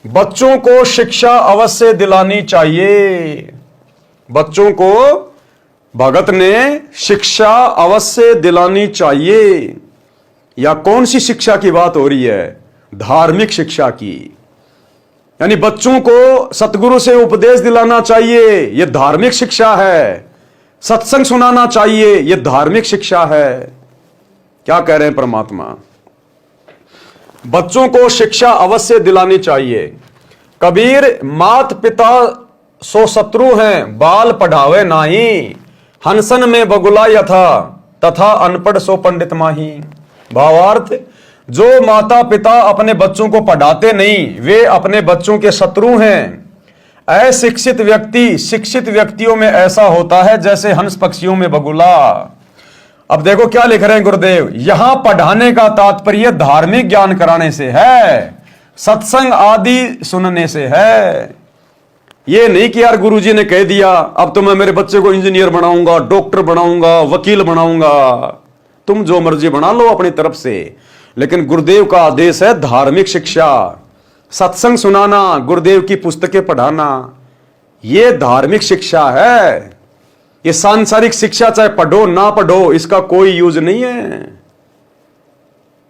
बच्चों को शिक्षा अवश्य दिलानी चाहिए। बच्चों को भगत ने शिक्षा अवश्य दिलानी चाहिए। या कौन सी शिक्षा की बात हो रही है? धार्मिक शिक्षा की। यानी बच्चों को सतगुरु से उपदेश दिलाना चाहिए, यह धार्मिक शिक्षा है। सत्संग सुनाना चाहिए, यह धार्मिक शिक्षा है। क्या कह रहे हैं परमात्मा? बच्चों को शिक्षा अवश्य दिलानी चाहिए। कबीर मात पिता सो शत्रु हैं, बाल पढ़ावे नाही। हंसन में बगुला यथा, तथा अनपढ़ सो पंडित माही। भावार्थ, जो माता पिता अपने बच्चों को पढ़ाते नहीं, वे अपने बच्चों के शत्रु हैं। अशिक्षित व्यक्ति शिक्षित व्यक्तियों में ऐसा होता है जैसे हंस पक्षियों में बगुला। अब देखो क्या लिख रहे हैं गुरुदेव। यहां पढ़ाने का तात्पर्य धार्मिक ज्ञान कराने से है, सत्संग आदि सुनने से है। ये नहीं कि यार गुरुजी ने कह दिया अब तो मैं मेरे बच्चे को इंजीनियर बनाऊंगा, डॉक्टर बनाऊंगा, वकील बनाऊंगा। तुम जो मर्जी बना लो अपनी तरफ से, लेकिन गुरुदेव का आदेश है धार्मिक शिक्षा, सत्संग सुनाना, गुरुदेव की पुस्तकें पढ़ाना। यह धार्मिक शिक्षा है। ये सांसारिक शिक्षा चाहे पढ़ो ना पढ़ो, इसका कोई यूज नहीं है।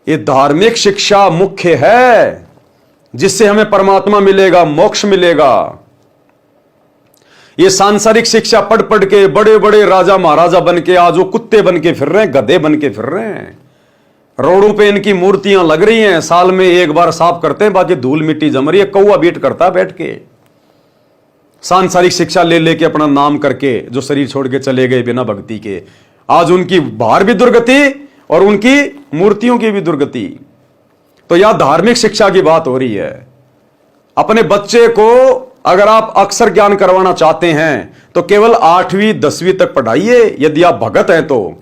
ये धार्मिक शिक्षा मुख्य है, जिससे हमें परमात्मा मिलेगा, मोक्ष मिलेगा। ये सांसारिक शिक्षा पढ़ पढ़ के बड़े बड़े राजा महाराजा बन के आज वो कुत्ते बन के फिर रहे हैं, गधे बन के फिर रहे हैं। रोडों पे इनकी मूर्तियां लग रही हैं, साल में एक बार साफ करते हैं, बाकी धूल मिट्टी जम रही है। कौवा बीट करता है बैठ के। सांसारिक शिक्षा ले लेके अपना नाम करके जो शरीर छोड़ के चले गए बिना भक्ति के, आज उनकी बाहर भी दुर्गति और उनकी मूर्तियों की भी दुर्गति। तो यह धार्मिक शिक्षा की बात हो रही है। अपने बच्चे को अगर आप अक्षर ज्ञान करवाना चाहते हैं तो केवल 8वीं 10वीं तक पढ़ाइए, यदि आप भगत हैं तो।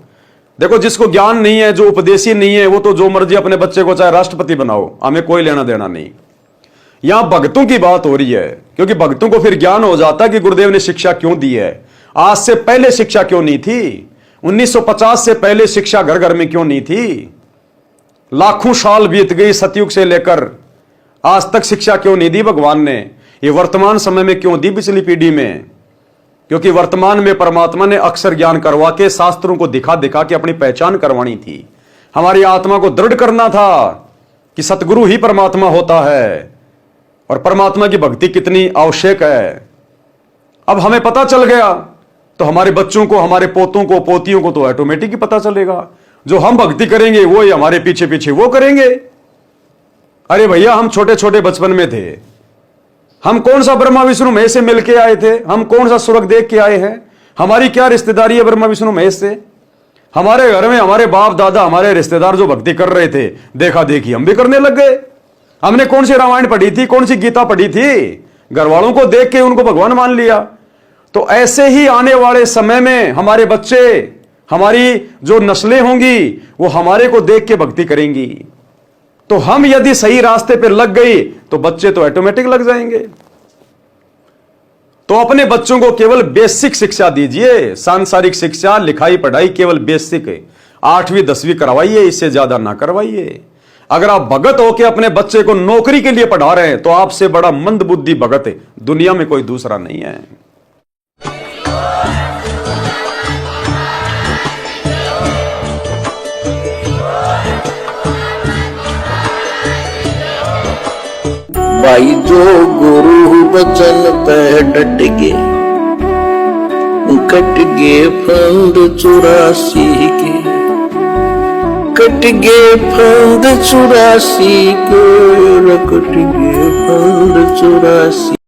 देखो, जिसको ज्ञान नहीं है, जो उपदेशी नहीं है, वो तो जो मर्जी अपने बच्चे को चाहे राष्ट्रपति बनाओ, हमें कोई लेना देना नहीं। यहां भक्तों की बात हो रही है, क्योंकि भक्तों को फिर ज्ञान हो जाता है कि गुरुदेव ने शिक्षा क्यों दी है। आज से पहले शिक्षा क्यों नहीं थी? 1950 से पहले शिक्षा घर घर में क्यों नहीं थी? लाखों साल बीत गई सतयुग से लेकर आज तक शिक्षा क्यों नहीं दी भगवान ने? ये वर्तमान समय में क्यों दी पिछली पीढ़ी में? क्योंकि वर्तमान में परमात्मा ने अक्षर ज्ञान करवा के शास्त्रों को दिखा दिखा के अपनी पहचान करवानी थी। हमारी आत्मा को दृढ़ करना था कि सतगुरु ही परमात्मा होता है और परमात्मा की भक्ति कितनी आवश्यक है। अब हमें पता चल गया तो हमारे बच्चों को, हमारे पोतों को, पोतियों को तो ऑटोमेटिक ही पता चलेगा। जो हम भक्ति करेंगे वो ही हमारे पीछे पीछे वो करेंगे। अरे भैया, हम छोटे छोटे बचपन में थे, हम कौन सा ब्रह्मा विष्णु महेश से मिलके आए थे? हम कौन सा स्वर्ग देख के आए हैं? हमारी क्या रिश्तेदारी है ब्रह्मा विष्णु महेश से? हमारे घर में हमारे बाप दादा, हमारे रिश्तेदार जो भक्ति कर रहे थे, देखा देखी हम भी करने लग गए। हमने कौन सी रामायण पढ़ी थी, कौन सी गीता पढ़ी थी? घर वालों को देख के उनको भगवान मान लिया। तो ऐसे ही आने वाले समय में हमारे बच्चे, हमारी जो नस्लें होंगी, वो हमारे को देख के भक्ति करेंगी। तो हम यदि सही रास्ते पे लग गई तो बच्चे तो ऑटोमेटिक लग जाएंगे। तो अपने बच्चों को केवल बेसिक शिक्षा दीजिए, सांसारिक शिक्षा, लिखाई पढ़ाई केवल बेसिक 8वीं 10वीं करवाइए, इससे ज्यादा ना करवाइए। अगर आप भगत होकर अपने बच्चे को नौकरी के लिए पढ़ा रहे हैं तो आपसे बड़ा मंदबुद्धि भगत दुनिया में कोई दूसरा नहीं है। भाई जो गुरु बचन पे डट गे, कट गे फंद 84 के, कट गे फंद 84 के, कट गे फंद 84।